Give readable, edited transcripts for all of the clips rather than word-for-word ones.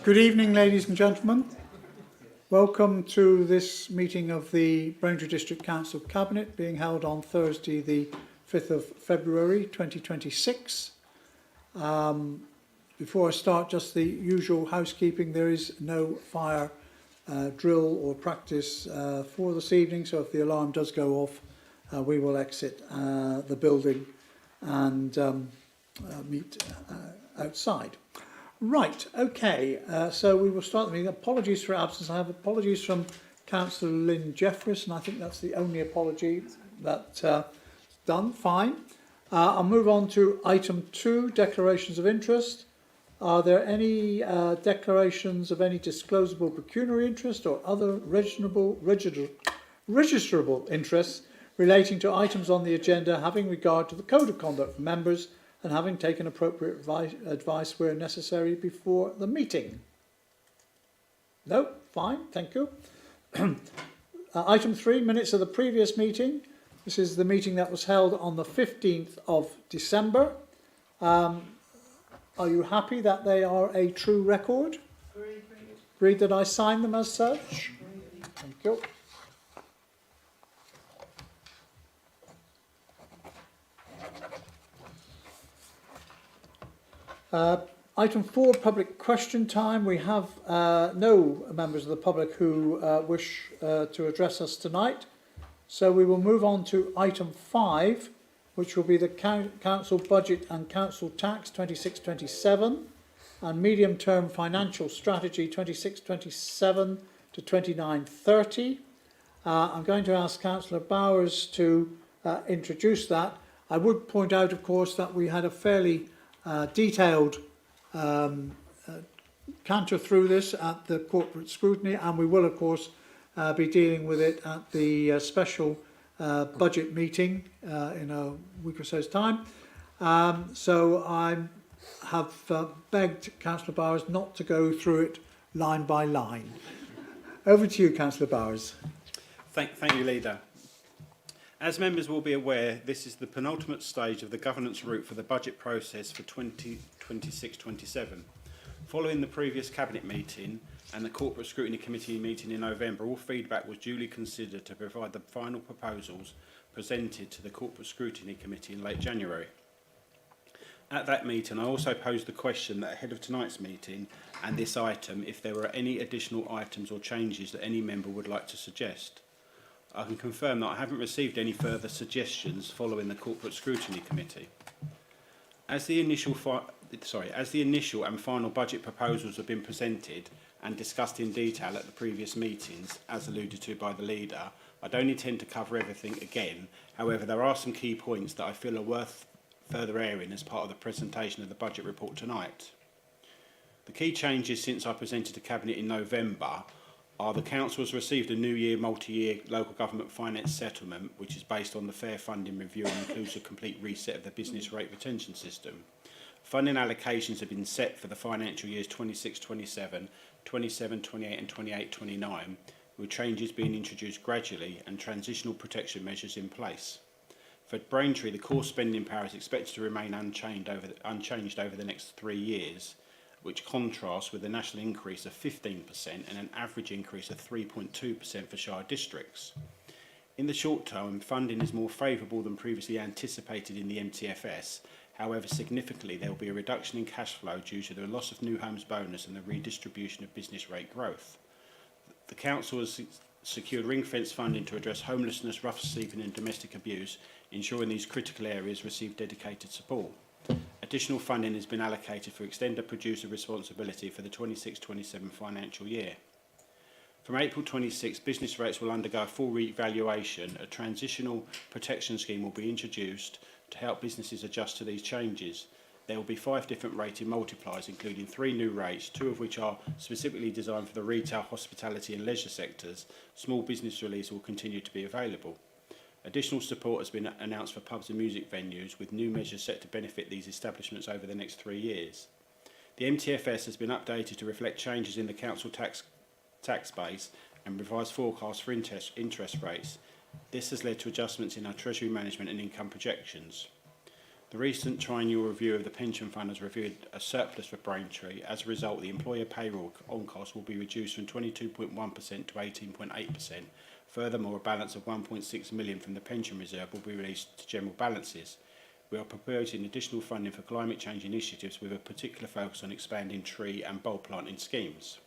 Good evening, ladies and gentlemen. Welcome to this meeting of the Braintree District Council Cabinet being held on Thursday the 5th of February 2026. Before I start, just the usual housekeeping. There is no fire drill or practice for this evening, so if the alarm does go off, we will exit the building and meet outside. Right, okay, so we will start the meeting. Apologies for absence. I have apologies from Councillor Lynn Jeffries, and I think that's the only apology that's done. Fine. I'll move on to item 2, declarations of interest. Are there any declarations of any disclosable pecuniary interest or other registrable interests relating to items on the agenda having regard to the code of conduct for members and having taken appropriate advice where necessary before the meeting? No? Fine, thank you. Item 3, minutes of the previous meeting. This is the meeting that was held on the 15th of December. Are you happy that they are a true record? Agreed that I sign them as such? Thank you. Item 4, public question time. We have no members of the public who wish to address us tonight. So we will move on to item 5, which will be the Council Budget and Council Tax 26-27 and Medium Term Financial Strategy 26-27 to 29-30. I'm going to ask Councillor Bowers to introduce that. I would point out, of course, that we had a fairly detailed canter through this at the corporate scrutiny, and we will, of course, be dealing with it at the special budget meeting in a week or so's time. So I have begged Councillor Bowers not to go through it line by line. Over to you, Councillor Bowers. Thank you, Leader. As members will be aware, this is the penultimate stage of the governance route for the budget process for 2026-27. Following the previous Cabinet meeting and the Corporate Scrutiny Committee meeting in November, all feedback was duly considered to provide the final proposals presented to the Corporate Scrutiny Committee in late January. At that meeting, I also posed the question that ahead of tonight's meeting and this item, if there were any additional items or changes that any member would like to suggest. I can confirm that I haven't received any further suggestions following the Corporate Scrutiny Committee. As the initial and final budget proposals have been presented and discussed in detail at the previous meetings, as alluded to by the Leader, I don't intend to cover everything again. However, there are some key points that I feel are worth further airing as part of the presentation of the budget report tonight. The key changes since I presented to Cabinet in November are the Council has received a new year multi-year local government finance settlement, which is based on the fair funding review and includes a complete reset of the business rate retention system. Funding allocations have been set for the financial years 26-27, 27-28 and 28-29, with changes being introduced gradually and transitional protection measures in place. For Braintree, the core spending power is expected to remain unchanged over the next 3 years, which contrasts with a national increase of 15% and an average increase of 3.2% for Shire districts. In the short term, funding is more favourable than previously anticipated in the MTFS. However, significantly, there will be a reduction in cash flow due to the loss of new homes bonus and the redistribution of business rate growth. The Council has secured ring-fence funding to address homelessness, rough sleeping and domestic abuse, ensuring these critical areas receive dedicated support. Additional funding has been allocated for extended producer responsibility for the 26-27 financial year. From April 26, business rates will undergo a full re-evaluation. A transitional protection scheme will be introduced to help businesses adjust to these changes. There will be 5 different rating multipliers, including 3 new rates, 2 of which are specifically designed for the retail, hospitality and leisure sectors. Small business reliefs will continue to be available. Additional support has been announced for pubs and music venues, with new measures set to benefit these establishments over the next 3 years. The MTFS has been updated to reflect changes in the council tax base and revised forecasts for interest rates. This has led to adjustments in our treasury management and income projections. The recent triennial review of the pension fund has reviewed a surplus for Braintree. As a result, the employer payroll on cost will be reduced from 22.1% to 18.8%. Furthermore, a balance of 1.6 million from the pension reserve will be released to general balances. We are proposing additional funding for climate change initiatives with a particular focus on expanding tree and bulb planting schemes.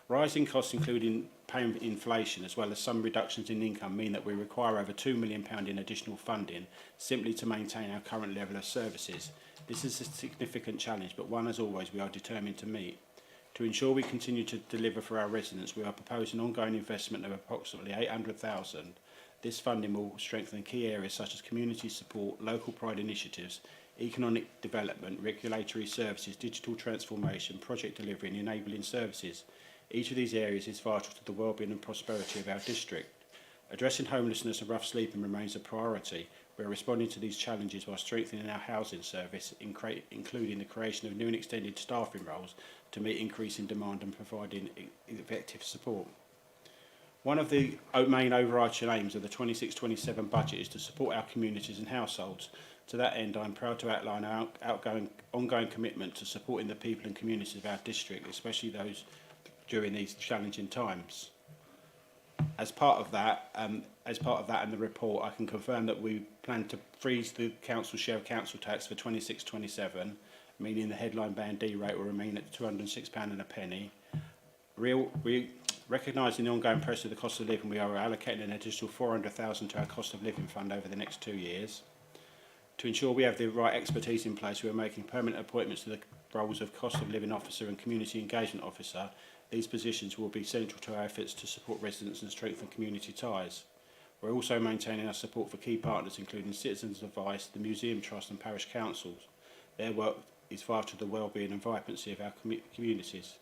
Rising costs, including paying inflation, as well as some reductions in income, mean that we require over £2 million in additional funding simply to maintain our current level of services. This is a significant challenge, but one, as always, we are determined to meet. To ensure we continue to deliver for our residents, we are proposing ongoing investment of approximately £800,000. This funding will strengthen key areas such as community support, local pride initiatives, economic development, regulatory services, digital transformation, project delivery and enabling services. Each of these areas is vital to the wellbeing and prosperity of our district. Addressing homelessness and rough sleeping remains a priority. We are responding to these challenges while strengthening our housing service, including the creation of new and extended staffing roles to meet increasing demand and providing effective support. One of the main overarching aims of the 26-27 budget is to support our communities and households. To that end, I am proud to outline our ongoing commitment to supporting the people and communities of our district, especially those during these challenging times. As part of that and the report, I can confirm that we plan to freeze the council share of council tax for 26-27, meaning the headline band D rate will remain at £206 and a penny. Recognising the ongoing pressure of the cost of living, we are allocating an additional £400,000 to our cost of living fund over the next 2 years. To ensure we have the right expertise in place, we are making permanent appointments to the roles of cost of living officer and community engagement officer. These positions will be central to our efforts to support residents and strengthen community ties. We're also maintaining our support for key partners, including Citizens Advice, the Museum Trust and parish councils. Their work is vital to the wellbeing and vibrancy of our communities.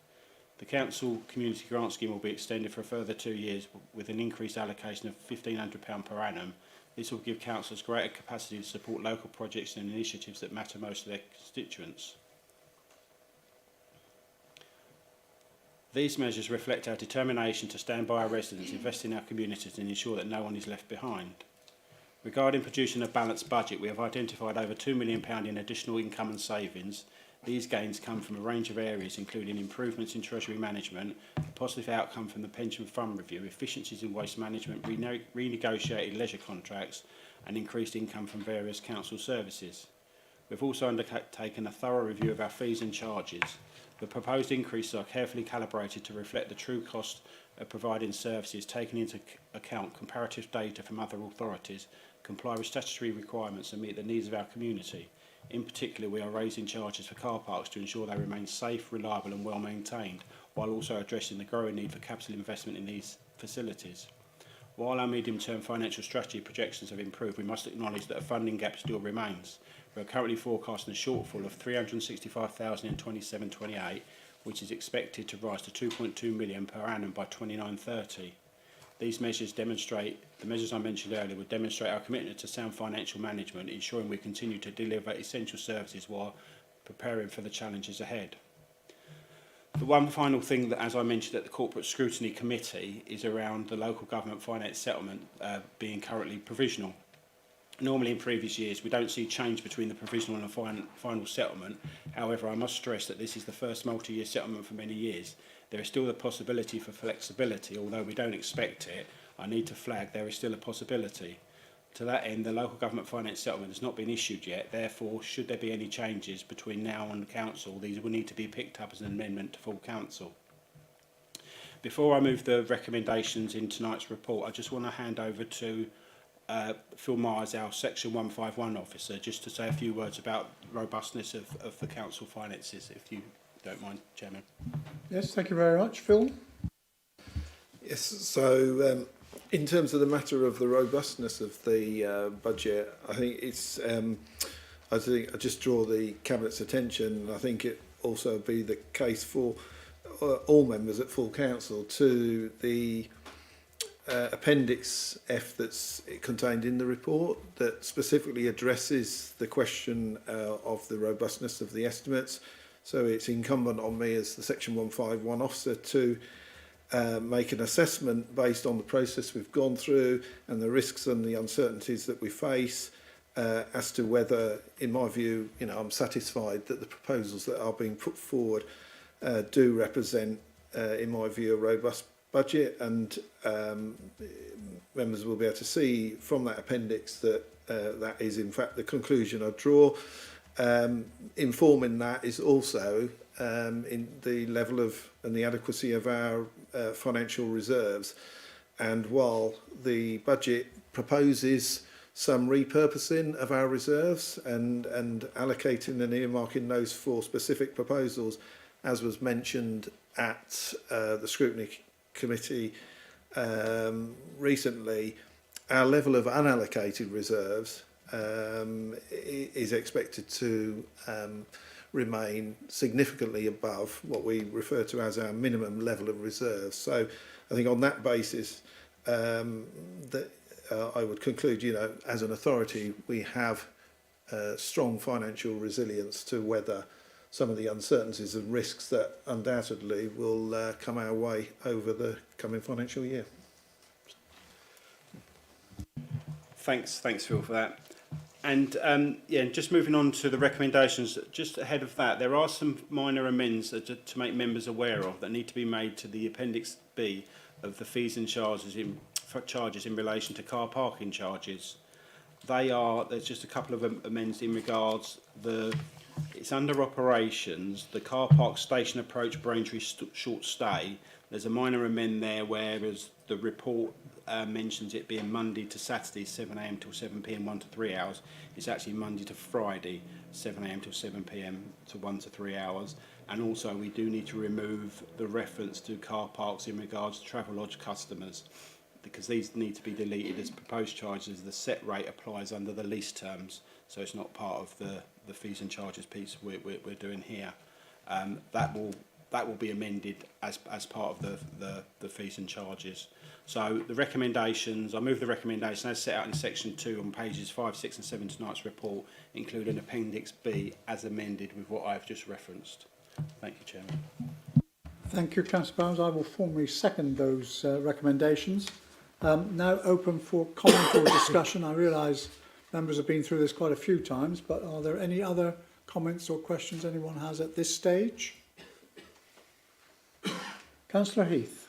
The Council Community Grant Scheme will be extended for a further 2 years with an increased allocation of £1,500 per annum. This will give councillors greater capacity to support local projects and initiatives that matter most to their constituents. These measures reflect our determination to stand by our residents, invest in our communities and ensure that no one is left behind. Regarding producing a balanced budget, we have identified over £2 million in additional income and savings. These gains come from a range of areas, including improvements in treasury management, a positive outcome from the pension fund review, efficiencies in waste management, renegotiated leisure contracts and increased income from various council services. We've also undertaken a thorough review of our fees and charges. The proposed increases are carefully calibrated to reflect the true cost of providing services, taking into account comparative data from other authorities, comply with statutory requirements and meet the needs of our community. In particular, we are raising charges for car parks to ensure they remain safe, reliable and well maintained, while also addressing the growing need for capital investment in these facilities. While our medium-term financial strategy projections have improved, we must acknowledge that a funding gap still remains. We are currently forecasting a shortfall of £365,000 in 27-28, which is expected to rise to £2.2 million per annum by 29-30. These measures demonstrate, the measures I mentioned earlier, would demonstrate our commitment to sound financial management, ensuring we continue to deliver essential services while preparing for the challenges ahead. The one final thing that, as I mentioned at the Corporate Scrutiny Committee, is around the local government finance settlement being currently provisional. Normally in previous years we don't see change between the provisional and the final settlement. However, I must stress that this is the first multi-year settlement for many years. There is still the possibility for flexibility, although we don't expect it. I need to flag there is still a possibility. To that end, the local government finance settlement has not been issued yet. Therefore, should there be any changes between now and council, these will need to be picked up as an amendment to full council. Before I move the recommendations in tonight's report, I just want to hand over to Phil Myers, our Section 151 officer, just to say a few words about robustness of the council finances, if you don't mind, Chairman. Yes, thank you very much. Phil? Yes, so in terms of the matter of the robustness of the budget, I think it's, I just draw the Cabinet's attention, I think it also be the case for all members at full council to the Appendix F that's contained in the report that specifically addresses the question of the robustness of the estimates. So it's incumbent on me as the Section 151 officer to make an assessment based on the process we've gone through and the risks and the uncertainties that we face, as to whether, in my view, I'm satisfied that the proposals that are being put forward do represent, in my view, a robust budget, and members will be able to see from that appendix that that is in fact the conclusion I draw. Informing that is also in the level of and the adequacy of our financial reserves. And while the budget proposes some repurposing of our reserves and allocating and earmarking those for specific proposals, as was mentioned at the Scrutiny Committee recently, our level of unallocated reserves is expected to remain significantly above what we refer to as our minimum level of reserves. So I think on that basis, that I would conclude, as an authority, we have strong financial resilience to weather some of the uncertainties and risks that undoubtedly will come our way over the coming financial year. Thanks, Phil, for that. And just moving on to the recommendations, just ahead of that, there are some minor amendments to make members aware of that need to be made to the Appendix B of the fees and charges in relation to car parking charges. There's just a couple of amendments in regards, it's under operations, the car park station approach Braintree short stay. There's a minor amendment there, whereas the report mentions it being Monday to Saturday, 7 a.m. till 7 p.m, 1 to 3 hours. It's actually Monday to Friday, 7 a.m. till 7 p.m. to 1 to 3 hours. And also we do need to remove the reference to car parks in regards to Travelodge customers, because these need to be deleted as proposed charges. The set rate applies under the lease terms, so it's not part of the fees and charges piece we're doing here. That will be amended as part of the fees and charges. So the recommendations, I move the recommendation as set out in section 2 on pages 5, 6 and 7 tonight's report, including Appendix B as amended with what I've just referenced. Thank you, Chairman. Thank you, Councillor Bowers. I will formally second those recommendations. Now open for comment or discussion. I realise members have been through this quite a few times, but are there any other comments or questions anyone has at this stage? Councillor Heath.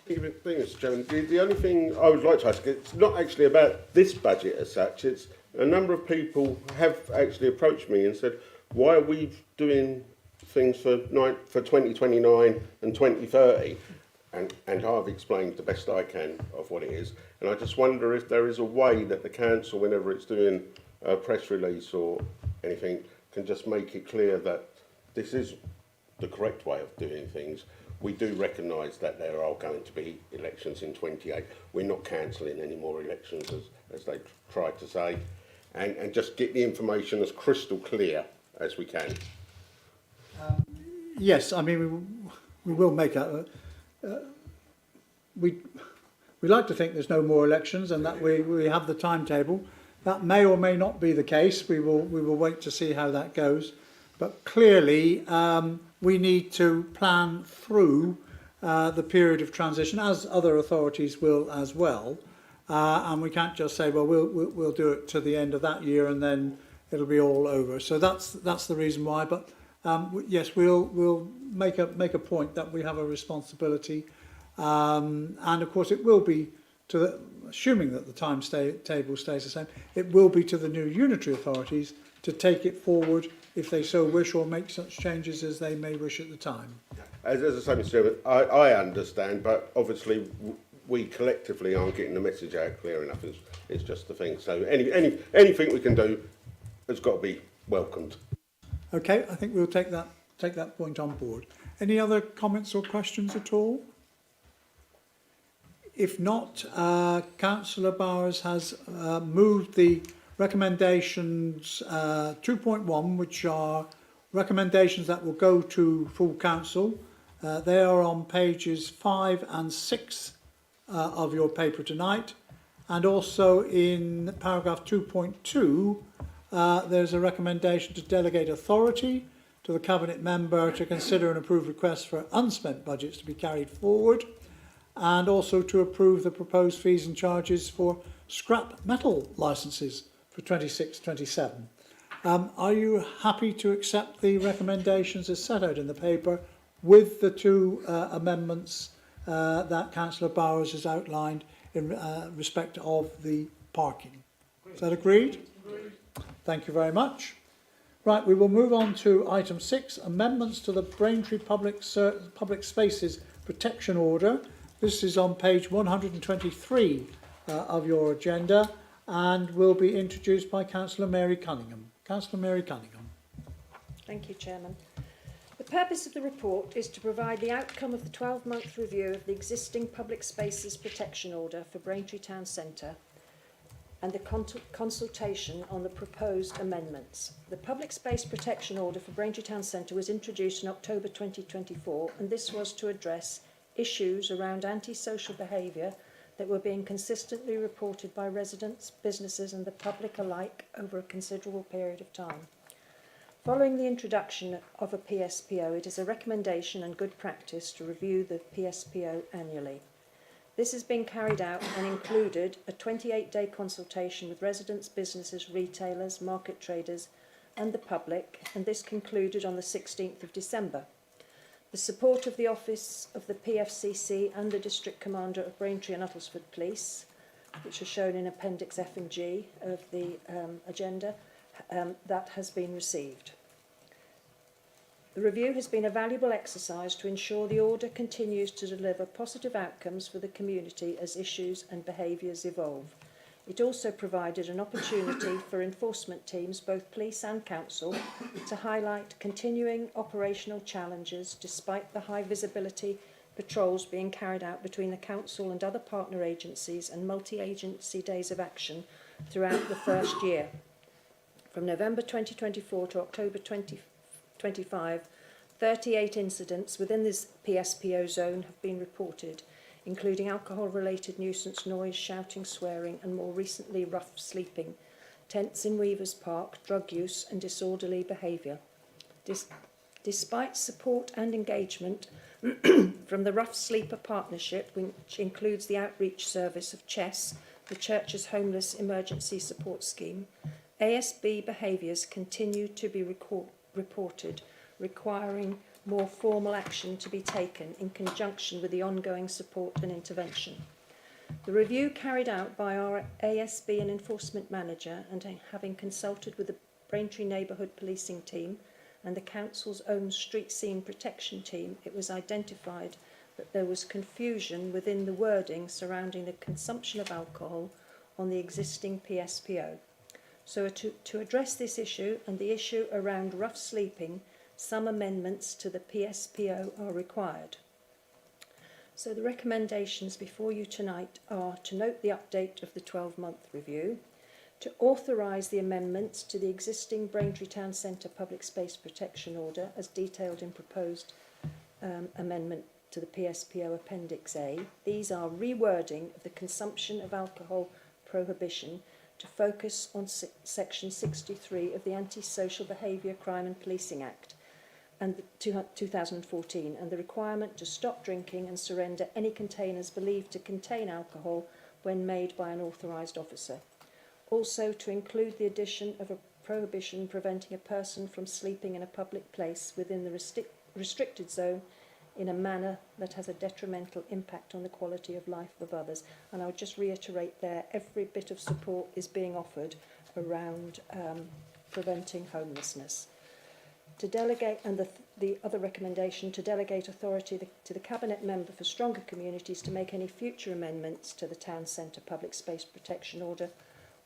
Thank you, Mr. Chairman. The only thing I would like to ask, it's not actually about this budget as such, it's a number of people have actually approached me and said, why are we doing things for 2029 and 2030? And I've explained the best I can of what it is. And I just wonder if there is a way that the council, whenever it's doing a press release or anything, can just make it clear that this is the correct way of doing things. We do recognise that there are going to be elections in 28. We're not cancelling any more elections, as they tried to say, and just get the information as crystal clear as we can. Yes, I mean, we will make a... we like to think there's no more elections and that we have the timetable. That may or may not be the case. We will wait to see how that goes. But clearly, we need to plan through the period of transition, as other authorities will as well. And we can't just say, well, we'll do it to the end of that year and then it'll be all over. So that's the reason why. But yes, we'll make a point that we have a responsibility, and of course it will be assuming that the timetable stays the same. It will be to the new unitary authorities to take it forward if they so wish, or make such changes as they may wish at the time. As I say, Mr. Chairman, I understand, but obviously we collectively aren't getting the message out clear enough. It's just the thing. So anything we can do has got to be welcomed. Okay, I think we'll take that point on board. Any other comments or questions at all? If not, Councillor Bowers has moved the recommendations 2.1, which are recommendations that will go to full council. They are on pages 5 and 6 of your paper tonight, and also in paragraph 2.2 there's a recommendation to delegate authority to the Cabinet member to consider and approve requests for unspent budgets to be carried forward, and also to approve the proposed fees and charges for scrap metal licences for for 26-27. Are you happy to accept the recommendations as set out in the paper with the two amendments that Councillor Bowers has outlined in respect of the parking? Is that agreed? Agreed. Thank you very much. Right, we will move on to item 6, amendments to the Braintree Public Spaces Protection Order. This is on page 123 of your agenda and will be introduced by Councillor Mary Cunningham. Councillor Mary Cunningham. Thank you, Chairman. The purpose of the report is to provide the outcome of the 12-month review of the existing Public Spaces Protection Order for Braintree Town Centre and the consultation on the proposed amendments. The Public Space Protection Order for Braintree Town Centre was introduced in October 2024, and this was to address issues around antisocial behaviour that were being consistently reported by residents, businesses and the public alike over a considerable period of time. Following the introduction of a PSPO, it is a recommendation and good practice to review the PSPO annually. This has been carried out and included a 28-day consultation with residents, businesses, retailers, market traders and the public, and this concluded on the 16th of December. The support of the Office of the PFCC and the District Commander of Braintree and Uttlesford Police, which are shown in Appendix F and G of the agenda, that has been received. The review has been a valuable exercise to ensure the order continues to deliver positive outcomes for the community as issues and behaviours evolve. It also provided an opportunity for enforcement teams, both police and council, to highlight continuing operational challenges despite the high visibility patrols being carried out between the council and other partner agencies and multi-agency days of action throughout the first year. From November 2024 to October 2025, 38 incidents within this PSPO zone have been reported, including alcohol-related nuisance noise, shouting, swearing, and more recently rough sleeping, tents in Weavers Park, drug use and disorderly behaviour. Despite support and engagement from the Rough Sleeper Partnership, which includes the outreach service of CHESS, the Church's Homeless Emergency Support Scheme, ASB behaviours continue to be reported, requiring more formal action to be taken in conjunction with the ongoing support and intervention. The review carried out by our ASB and enforcement manager, and having consulted with the Braintree Neighbourhood Policing Team and the Council's own street scene protection team, it was identified that there was confusion within the wording surrounding the consumption of alcohol on the existing PSPO. So to address this issue and the issue around rough sleeping, some amendments to the PSPO are required. So the recommendations before you tonight are to note the update of the 12-month review, to authorise the amendments to the existing Braintree Town Centre Public Space Protection Order as detailed in proposed amendment to the PSPO Appendix A. These are rewording of the consumption of alcohol prohibition to focus on Section 63 of the Anti-Social Behaviour, Crime and Policing Act and 2014, and the requirement to stop drinking and surrender any containers believed to contain alcohol when made by an authorised officer. Also to include the addition of a prohibition preventing a person from sleeping in a public place within the restricted zone in a manner that has a detrimental impact on the quality of life of others. And I would just reiterate there, every bit of support is being offered around preventing homelessness. To delegate, and the other recommendation, to delegate authority to the Cabinet Member for Stronger Communities to make any future amendments to the Town Centre Public Space Protection Order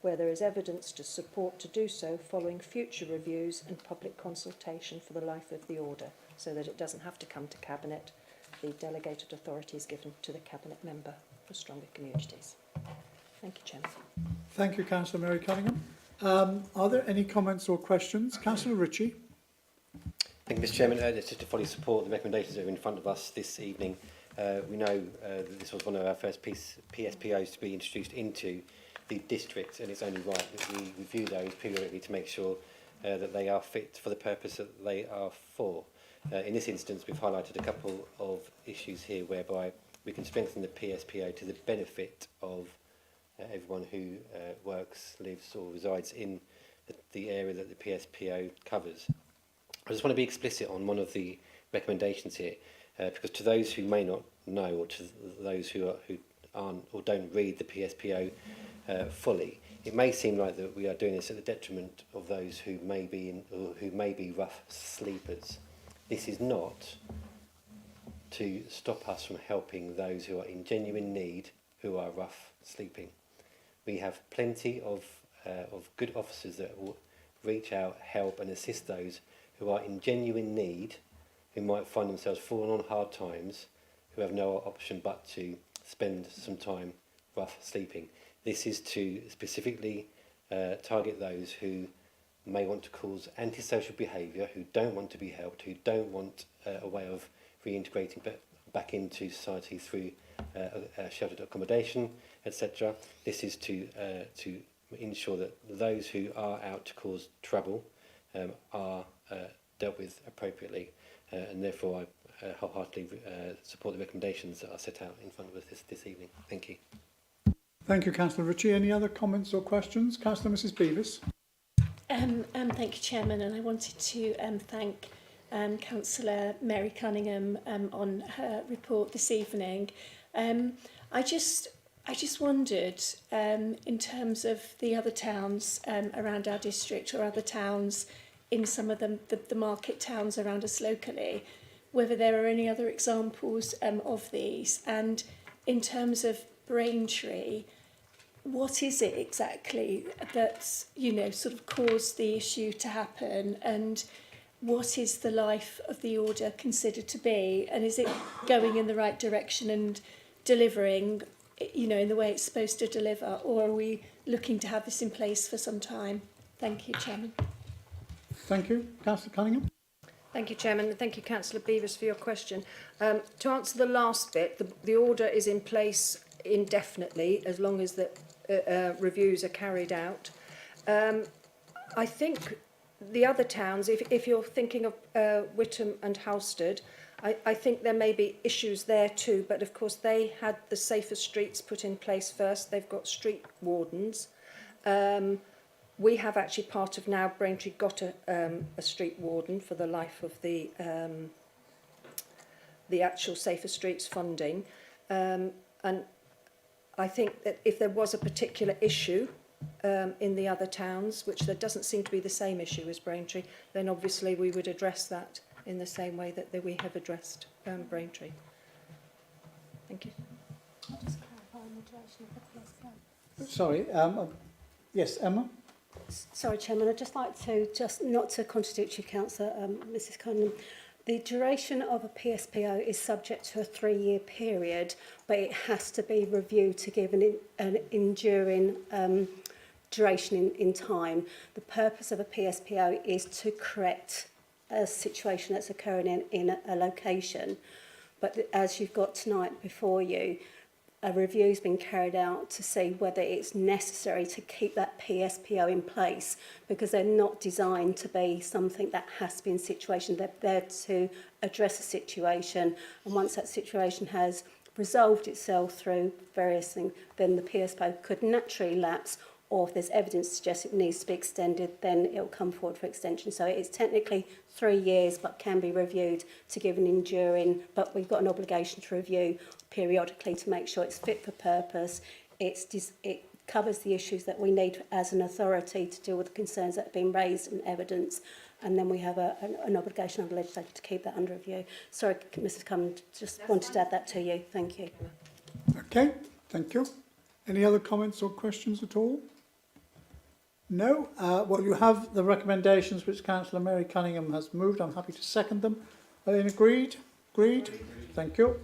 where there is evidence to support to do so following future reviews and public consultation for the life of the order, so that it doesn't have to come to Cabinet. The delegated authority is given to the Cabinet Member for Stronger Communities. Thank you, Chairman. Thank you, Councillor Mary Cunningham. Are there any comments or questions? Councillor Ritchie. Thank you, Mr. Chairman. Just to fully support the recommendations that are in front of us this evening. We know that this was one of our first PSPOs to be introduced into the district, and it's only right that we review those periodically to make sure that they are fit for the purpose that they are for. In this instance, we've highlighted a couple of issues here whereby we can strengthen the PSPO to the benefit of everyone who works, lives or resides in the area that the PSPO covers. I just want to be explicit on one of the recommendations here, because to those who may not know, or to those who aren't or don't read the PSPO fully, it may seem like that we are doing this at the detriment of those who may be rough sleepers. This is not to stop us from helping those who are in genuine need, who are rough sleeping. We have plenty of good officers that will reach out, help and assist those who are in genuine need, who might find themselves falling on hard times, who have no option but to spend some time rough sleeping. This is to specifically target those who may want to cause antisocial behaviour, who don't want to be helped, who don't want a way of reintegrating back into society through sheltered accommodation, etc. This is to ensure that those who are out to cause trouble are dealt with appropriately, and therefore I wholeheartedly support the recommendations that are set out in front of us this evening. Thank you. Thank you, Councillor Ritchie. Any other comments or questions? Councillor Mrs Beavis. Thank you, Chairman, and I wanted to thank Councillor Mary Cunningham on her report this evening. I just wondered, in terms of the other towns around our district or other towns in some of the market towns around us locally, whether there are any other examples of these. And in terms of Braintree, what is it exactly that's, sort of caused the issue to happen, and what is the life of the order considered to be, and is it going in the right direction and delivering, in the way it's supposed to deliver, or are we looking to have this in place for some time? Thank you, Chairman. Thank you. Councillor Cunningham. Thank you, Chairman, and thank you, Councillor Beavers, for your question. To answer the last bit, the order is in place indefinitely as long as the reviews are carried out. I think the other towns, if you're thinking of Whittam and Halstead, I think there may be issues there too, but of course they had the safer streets put in place first. They've got street wardens. We have actually part of now Braintree got a street warden for the life of the actual safer streets funding, and I think that if there was a particular issue in the other towns, which there doesn't seem to be the same issue as Braintree, then obviously we would address that in the same way that we have addressed Braintree. Thank you. Sorry. Yes, Emma. Sorry, Chairman, I'd just like to, not to contradict you, Councillor Mrs Cunningham, the duration of a PSPO is subject to a 3-year period, but it has to be reviewed to give an enduring duration in time. The purpose of a PSPO is to correct a situation that's occurring in a location, but as you've got tonight before you, a review has been carried out to see whether it's necessary to keep that PSPO in place, because they're not designed to be something that has to be in situation. They're there to address a situation, and once that situation has resolved itself through various things, then the PSPO could naturally lapse, or if there's evidence to suggest it needs to be extended, then it'll come forward for extension. So it's technically 3 years, but can be reviewed to give an enduring, but we've got an obligation to review periodically to make sure it's fit for purpose. It covers the issues that we need as an authority to deal with the concerns that have been raised and evidence, and then we have an obligation on the legislature to keep that under review. Sorry, Mrs Cummins, just wanted to add that to you. Thank you. Okay, thank you. Any other comments or questions at all? No? Well, you have the recommendations which Councillor Mary Cunningham has moved. I'm happy to second them. Are they agreed? Agreed? Thank you.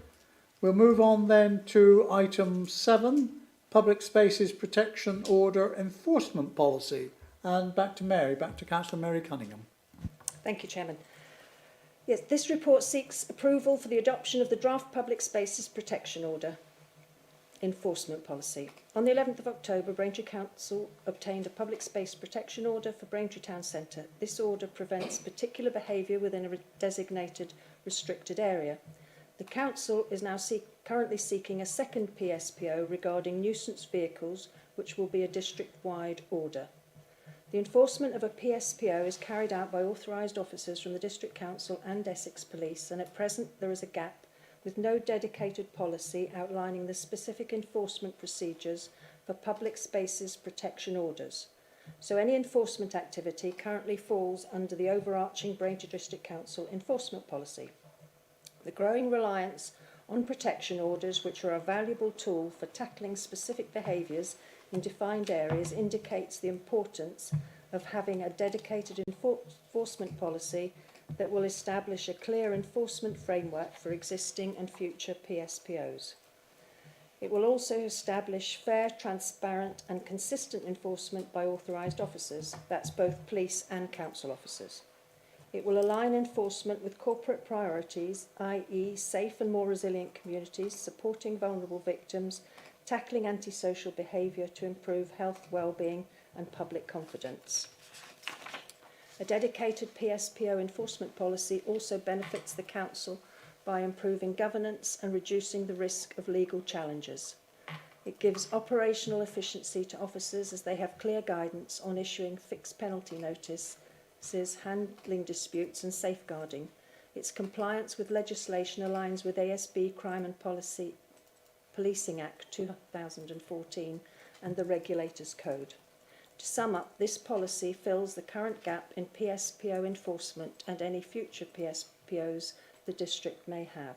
We'll move on then to item 7, Public Spaces Protection Order Enforcement Policy. And back to Mary, back to Councillor Mary Cunningham. Thank you, Chairman. Yes, this report seeks approval for the adoption of the draft Public Spaces Protection Order Enforcement Policy. On the 11th of October, Braintree Council obtained a Public Space Protection Order for Braintree Town Centre. This order prevents particular behaviour within a designated restricted area. The Council is now currently seeking a second PSPO regarding nuisance vehicles, which will be a district-wide order. The enforcement of a PSPO is carried out by authorised officers from the District Council and Essex Police, and at present there is a gap with no dedicated policy outlining the specific enforcement procedures for public spaces protection orders. So any enforcement activity currently falls under the overarching Braintree District Council enforcement policy. The growing reliance on protection orders, which are a valuable tool for tackling specific behaviours in defined areas, indicates the importance of having a dedicated enforcement policy that will establish a clear enforcement framework for existing and future PSPOs. It will also establish fair, transparent and consistent enforcement by authorised officers, that's both police and council officers. It will align enforcement with corporate priorities, i.e. safe and more resilient communities, supporting vulnerable victims, tackling antisocial behaviour to improve health, well-being and public confidence. A dedicated PSPO enforcement policy also benefits the Council by improving governance and reducing the risk of legal challenges. It gives operational efficiency to officers as they have clear guidance on issuing fixed penalty notices, handling disputes and safeguarding. Its compliance with legislation aligns with ASB Crime and Policing Act 2014 and the Regulators Code. To sum up, this policy fills the current gap in PSPO enforcement and any future PSPOs the district may have.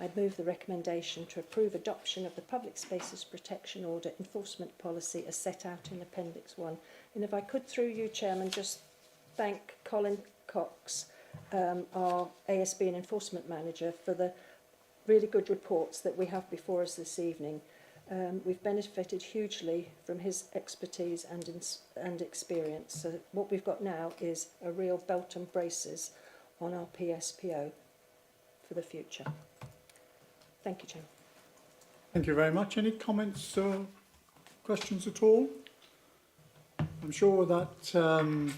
I move the recommendation to approve adoption of the Public Spaces Protection Order enforcement policy as set out in Appendix 1. And if I could, through you, Chairman, just thank Colin Cox, our ASB and Enforcement Manager, for the really good reports that we have before us this evening. We've benefited hugely from his expertise and experience. So what we've got now is a real belt and braces on our PSPO for the future. Thank you, Chairman. Thank you very much. Any comments or questions at all? I'm sure that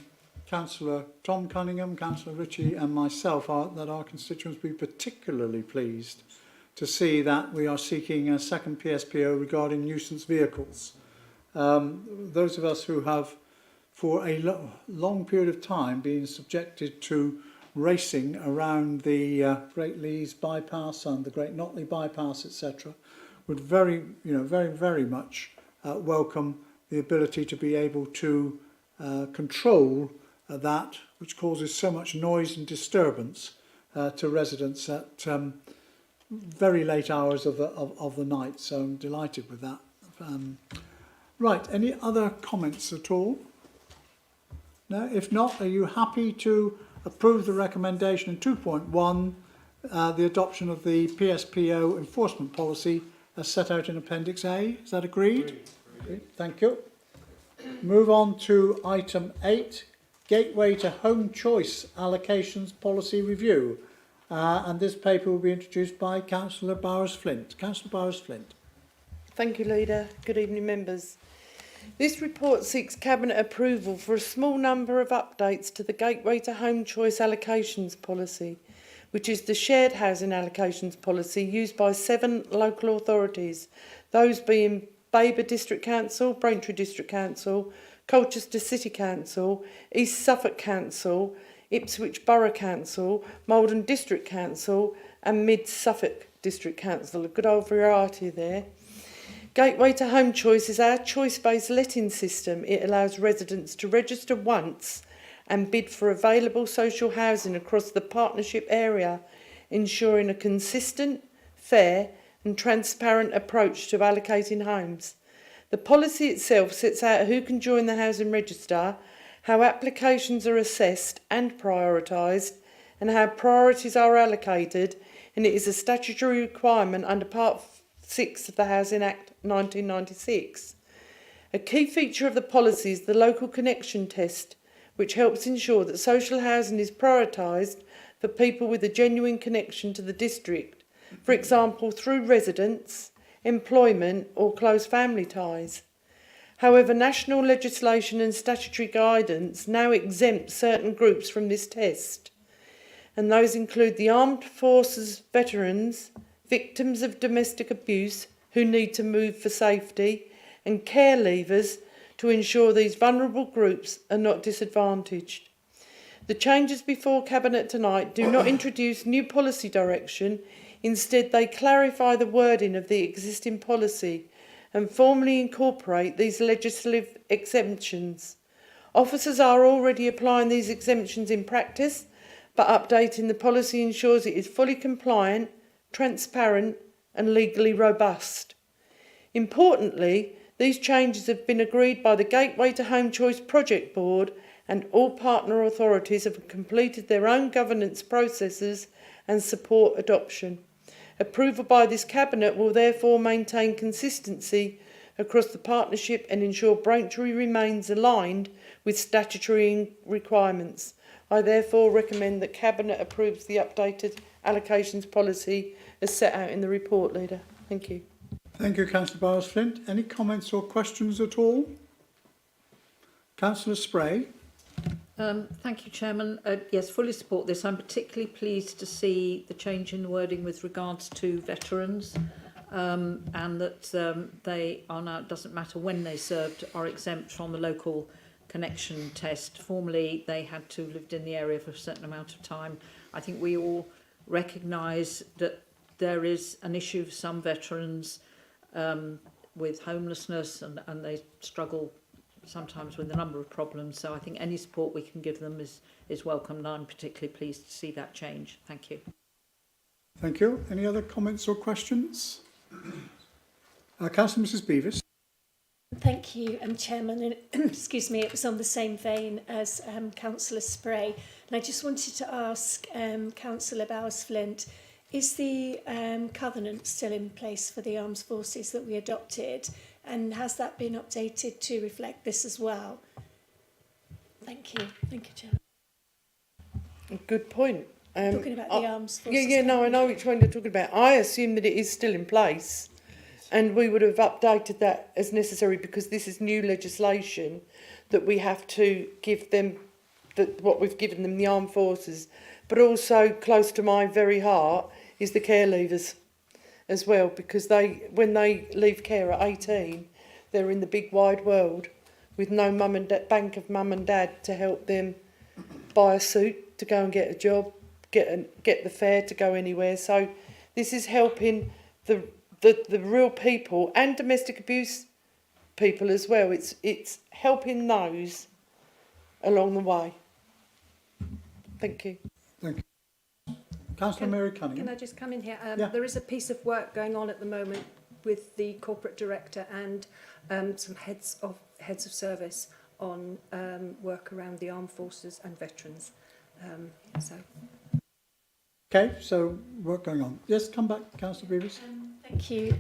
Councillor Tom Cunningham, Councillor Ritchie and myself that our constituents will be particularly pleased to see that we are seeking a second PSPO regarding nuisance vehicles. Those of us who have for a long period of time been subjected to racing around the Great Lees bypass and the Great Notley bypass, etc., would very much welcome the ability to be able to control that which causes so much noise and disturbance to residents at very late hours of the night. So I'm delighted with that. Right, any other comments at all? No, if not, are you happy to approve the recommendation in 2.1, the adoption of the PSPO enforcement policy as set out in Appendix A? Is that agreed? Agreed. Thank you. Move on to item 8, Gateway to Home Choice Allocations Policy Review. And this paper will be introduced by Councillor Bowers-Flint. Councillor Bowers-Flint. Thank you, Leader. Good evening, members. This report seeks Cabinet approval for a small number of updates to the Gateway to Home Choice Allocations Policy, which is the shared housing allocations policy used by 7 local authorities, those being Baber District Council, Braintree District Council, Colchester City Council, East Suffolk Council, Ipswich Borough Council, Maldon District Council and Mid Suffolk District Council. A good old variety there. Gateway to Home Choice is our choice-based letting system. It allows residents to register once and bid for available social housing across the partnership area, ensuring a consistent, fair and transparent approach to allocating homes. The policy itself sets out who can join the housing register, how applications are assessed and prioritised, and how priorities are allocated, and it is a statutory requirement under Part 6 of the Housing Act 1996. A key feature of the policy is the local connection test, which helps ensure that social housing is prioritised for people with a genuine connection to the district, for example through residence, employment or close family ties. However, national legislation and statutory guidance now exempt certain groups from this test. and those include the armed forces veterans, victims of domestic abuse who need to move for safety, and care leavers to ensure these vulnerable groups are not disadvantaged. The changes before Cabinet tonight do not introduce new policy direction. Instead, they clarify the wording of the existing policy and formally incorporate these legislative exemptions. Officers are already applying these exemptions in practice, but updating the policy ensures it is fully compliant, transparent and legally robust. Importantly, these changes have been agreed by the Gateway to Home Choice Project Board, and all partner authorities have completed their own governance processes and support adoption. Approval by this Cabinet will therefore maintain consistency across the partnership and ensure Braintree remains aligned with statutory requirements. I therefore recommend that Cabinet approves the updated allocations policy as set out in the report, Leader. Thank you. Thank you, Councillor Bowers-Flint. Any comments or questions at all? Councillor Spray. Thank you, Chairman. Yes, fully support this. I'm particularly pleased to see the change in wording with regards to veterans, and that they are now, it doesn't matter when they served, are exempt from the local connection test. Formerly, they had to have lived in the area for a certain amount of time. I think we all recognise that there is an issue for some veterans with homelessness, and they struggle sometimes with a number of problems. So I think any support we can give them is welcome, and I'm particularly pleased to see that change. Thank you. Thank you. Any other comments or questions? Councillor Mrs Beavis. Thank you, Chairman. And excuse me, it was on the same vein as Councillor Spray. And I just wanted to ask Councillor Bowers-Flint, is the covenant still in place for the armed forces that we adopted? And has that been updated to reflect this as well? Thank you. Thank you, Chairman. Good point. Talking about the armed forces. Yeah, no, I know which one you're talking about. I assume that it is still in place, and we would have updated that as necessary because this is new legislation that we have to give them what we've given them, the armed forces. But also close to my very heart is the care leavers as well, because when they leave care at 18, they're in the big wide world with no bank of mum and dad to help them buy a suit to go and get a job, get the fare to go anywhere. So this is helping the real people and domestic abuse people as well. It's helping those along the way. Thank you. Thank you. Councillor Mary Cunningham. Can I just come in here? Yeah. There is a piece of work going on at the moment with the corporate director and some heads of service on work around the armed forces and veterans. Okay, so work going on. Yes, come back, Councillor Beavis. Thank you,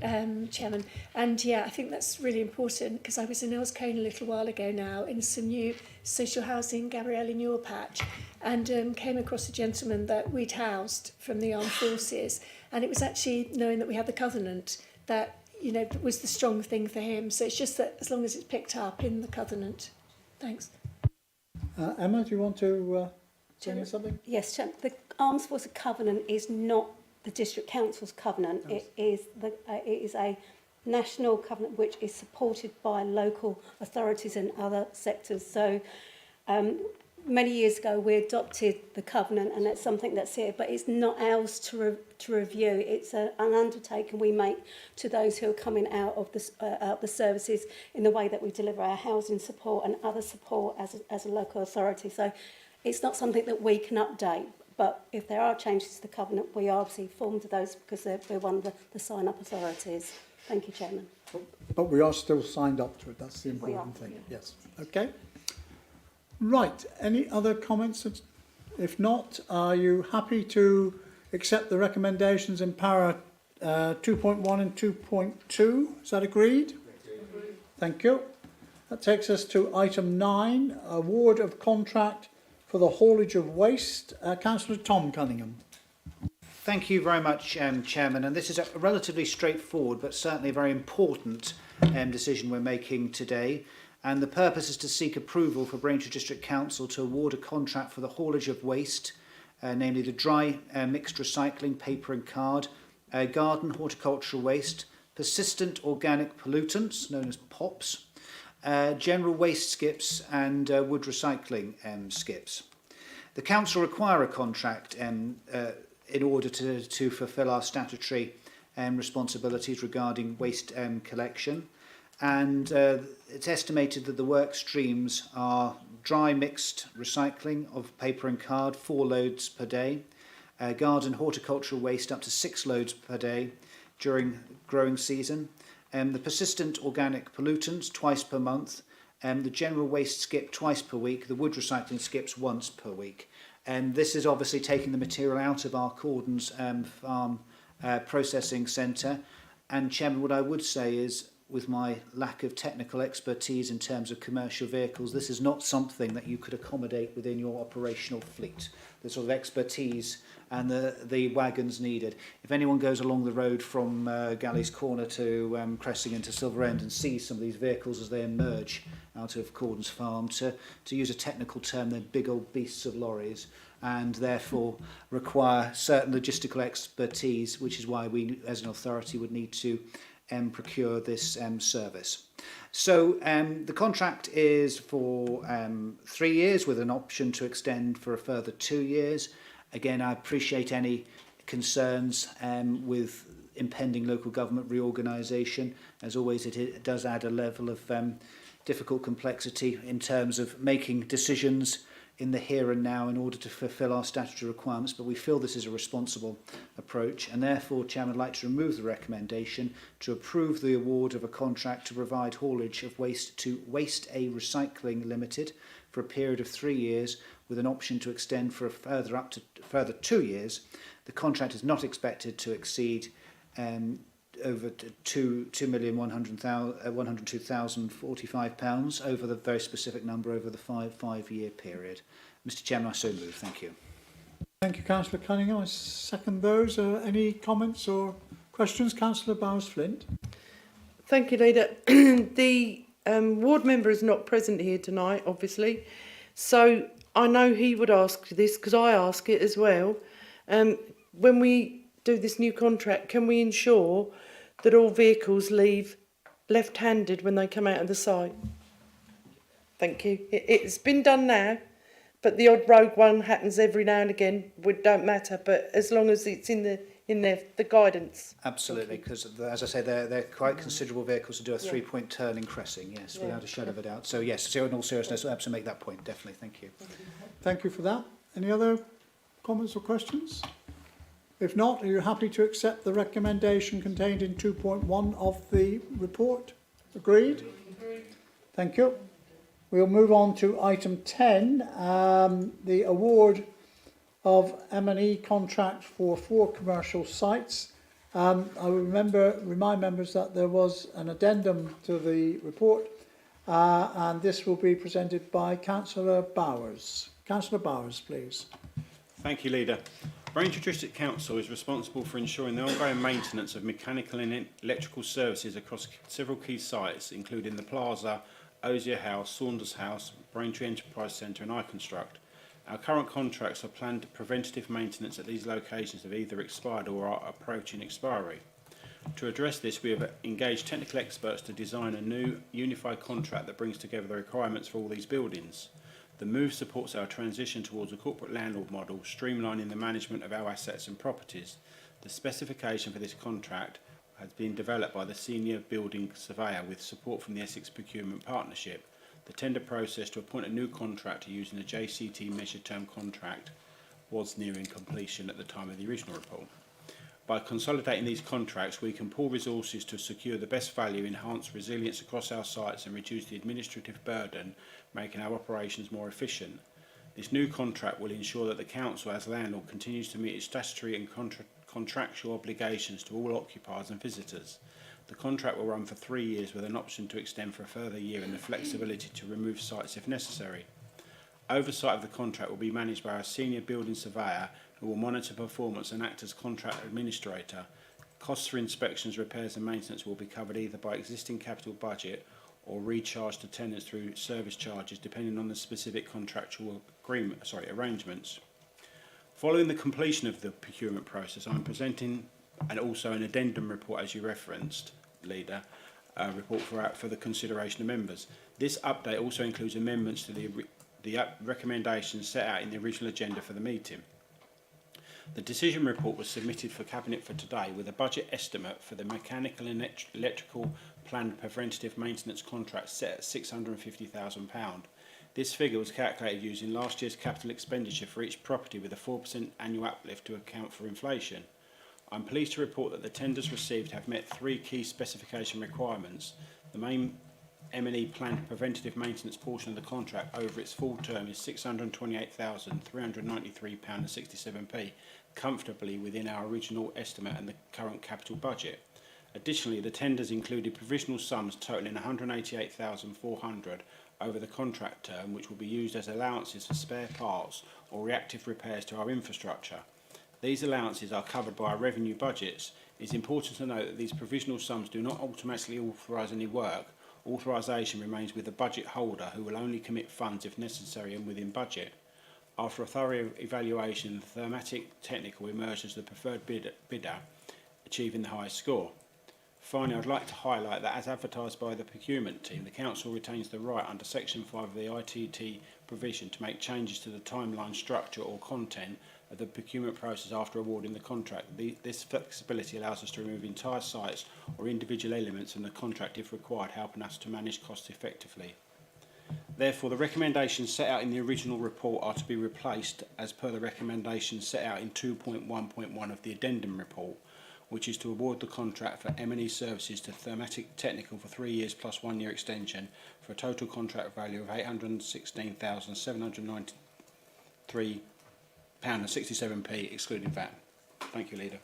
Chairman. And yeah, I think that's really important because I was in Elscone a little while ago now in some new social housing, Gabrielle in your patch, and came across a gentleman that we'd housed from the armed forces. And it was actually knowing that we had the covenant that, you know, was the strong thing for him. So it's just that as long as it's picked up in the covenant. Thanks. Emma, do you want to say something? Yes, Chair. The Armed Forces Covenant is not the District Council's covenant. Yes. It is a national covenant which is supported by local authorities and other sectors. So many years ago we adopted the covenant, and that's something that's here, but it's not ours to review. It's an undertaking we make to those who are coming out of the services in the way that we deliver our housing support and other support as a local authority. So it's not something that we can update. But if there are changes to the covenant, we are obviously formed of those because we're one of the sign-up authorities. Thank you, Chairman. But we are still signed up to it. That's the important thing. Yes. Okay. Right. Any other comments? If not, are you happy to accept the recommendations in para 2.1 and 2.2? Is that agreed? Thank you. That takes us to item 9, award of contract for the haulage of waste. Councillor Tom Cunningham. Thank you very much, Chairman. And this is a relatively straightforward but certainly a very important decision we're making today. And the purpose is to seek approval for Braintree District Council to award a contract for the haulage of waste namely the dry mixed recycling, paper and card, garden horticultural waste, persistent organic pollutants, known as POPs, general waste skips and wood recycling skips. The Council require a contract in order to fulfil our statutory responsibilities regarding waste collection, and it's estimated that the work streams are dry mixed recycling of paper and card, 4 loads per day, garden horticultural waste up to 6 loads per day during growing season, the persistent organic pollutants twice per month, the general waste skip twice per week, the wood recycling skips once per week. And this is obviously taking the material out of our Cordons farm processing centre. And Chairman, what I would say is, with my lack of technical expertise in terms of commercial vehicles, this is not something that you could accommodate within your operational fleet. The sort of expertise and the wagons needed. If anyone goes along the road from Galley's Corner to Cressingham to Silver End and sees some of these vehicles as they emerge out of Cordons Farm, to use a technical term, they're big old beasts of lorries, and therefore require certain logistical expertise, which is why we as an authority would need to procure this service. So the contract is for 3 years with an option to extend for a further 2 years. Again, I appreciate any concerns with impending local government reorganisation. As always, it does add a level of difficult complexity in terms of making decisions in the here and now in order to fulfil our statutory requirements, but we feel this is a responsible approach, and therefore, Chairman, I'd like to remove the recommendation to approve the award of a contract to provide haulage of waste to Waste A Recycling Limited for a period of 3 years with an option to extend for a further 2 years. The contract is not expected to exceed over £2,102,045 over the very specific number over the five-year period. Mr. Chairman, I so move. Thank you. Thank you, Councillor Cunningham. I second those. Any comments or questions? Councillor Bowers-Flint. Thank you, Leader. The ward member is not present here tonight, obviously, so I know he would ask this because I ask it as well. When we do this new contract, can we ensure that all vehicles leave left-handed when they come out of the site? Thank you. It's been done now, but the odd rogue one happens every now and again. It don't matter, but as long as it's in the guidance. Absolutely, because as I say, they're quite considerable vehicles to do a 3-point turn in Cressing, yes, without a shadow of a doubt. So yes, so in all seriousness, I have to make that point, definitely. Thank you. Thank you for that. Any other comments or questions? If not, are you happy to accept the recommendation contained in 2.1 of the report? Agreed? Thank you. We'll move on to item 10, the award of M&E contract for 4 commercial sites. I will remind members that there was an addendum to the report, and this will be presented by Councillor Bowers. Councillor Bowers, please. Thank you, Leader. Braintree District Council is responsible for ensuring the ongoing maintenance of mechanical and electrical services across several key sites, including the Plaza, Osier House, Saunders House, Braintree Enterprise Centre and iConstruct. Our current contracts for planned preventative maintenance at these locations have either expired or are approaching expiry. To address this, we have engaged technical experts to design a new unified contract that brings together the requirements for all these buildings. The move supports our transition towards a corporate landlord model, streamlining the management of our assets and properties. The specification for this contract has been developed by the Senior Building Surveyor with support from the Essex Procurement Partnership. The tender process to appoint a new contractor using the JCT measured term contract was nearing completion at the time of the original report. By consolidating these contracts, we can pool resources to secure the best value, enhance resilience across our sites and reduce the administrative burden, making our operations more efficient. This new contract will ensure that the Council as landlord continues to meet its statutory and contractual obligations to all occupiers and visitors. The contract will run for 3 years with an option to extend for a further year and the flexibility to remove sites if necessary. Oversight of the contract will be managed by our Senior Building Surveyor, who will monitor performance and act as contract administrator. Costs for inspections, repairs and maintenance will be covered either by existing capital budget or recharged to tenants through service charges, depending on the specific contractual arrangements. Following the completion of the procurement process, I'm presenting and also an addendum report, as you referenced, Leader, report for the consideration of members. This update also includes amendments to the recommendations set out in the original agenda for the meeting. The decision report was submitted for Cabinet for today with a budget estimate for the mechanical and electrical planned preventative maintenance contract set at £650,000. This figure was calculated using last year's capital expenditure for each property with a 4% annual uplift to account for inflation. I'm pleased to report that the tenders received have met 3 key specification requirements. The main M&E planned preventative maintenance portion of the contract over its full term is £628,393.67, comfortably within our original estimate and the current capital budget. Additionally, the tenders included provisional sums totalling £188,400 over the contract term, which will be used as allowances for spare parts or reactive repairs to our infrastructure. These allowances are covered by our revenue budgets. It is important to note that these provisional sums do not automatically authorise any work. Authorisation remains with the budget holder, who will only commit funds if necessary and within budget. After a thorough evaluation, Thermatic Technical emerged as the preferred bidder, achieving the highest score. Finally, I'd like to highlight that as advertised by the procurement team, the Council retains the right under Section 5 of the ITT provision to make changes to the timeline, structure or content of the procurement process after awarding the contract. This flexibility allows us to remove entire sites or individual elements from the contract if required, helping us to manage costs effectively. Therefore, the recommendations set out in the original report are to be replaced as per the recommendations set out in 2.1.1 of the addendum report, which is to award the contract for M&E services to Thermatic Technical for 3 years plus 1 year extension for a total contract value of £816,793.67, excluding VAT. Thank you, Leader.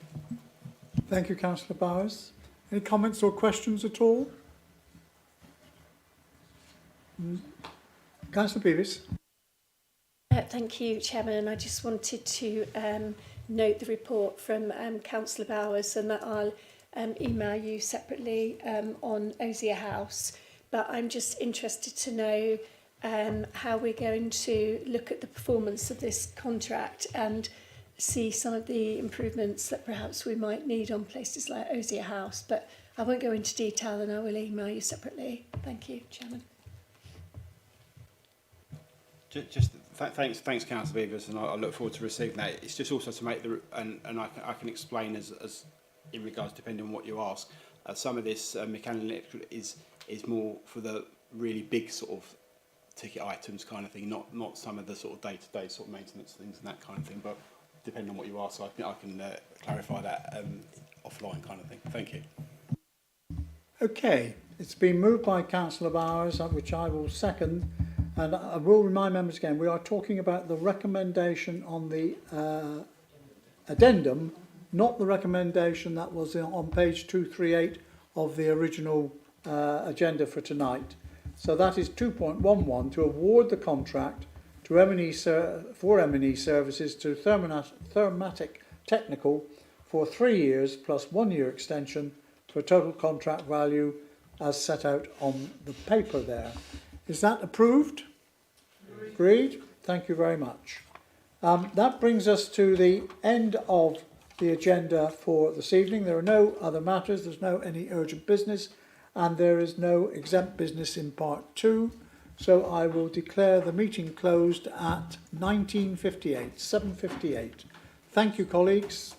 Thank you, Councillor Bowers. Any comments or questions at all? Councillor Beavis. Thank you, Chairman. I just wanted to note the report from Councillor Bowers, and that I'll email you separately on Osier House. But I'm just interested to know how we're going to look at the performance of this contract and see some of the improvements that perhaps we might need on places like Osier House. But I won't go into detail, and I will email you separately. Thank you, Chairman. Thanks, Councillor Beavers, and I look forward to receiving that. It's just also to make the and I can explain as in regards depending on what you ask. Some of this mechanical and electrical is more for the really big sort of ticket items kind of thing, not some of the sort of day-to-day sort of maintenance things and that kind of thing. But depending on what you ask, I can clarify that offline kind of thing. Thank you. Okay, it's been moved by Councillor Bowers, which I will second. And I will remind members again, we are talking about the recommendation on the addendum, not the recommendation that was on page 238 of the original agenda for tonight. So that is 2.11, to award the contract to M&E for M&E services to Thermatic Technical for 3 years plus 1 year extension for a total contract value as set out on the paper there. Is that approved? Agreed. Thank you very much. That brings us to the end of the agenda for this evening. There are no other matters. There's no any urgent business, and there is no exempt business in part 2. So I will declare the meeting closed at 7:58. Thank you, colleagues.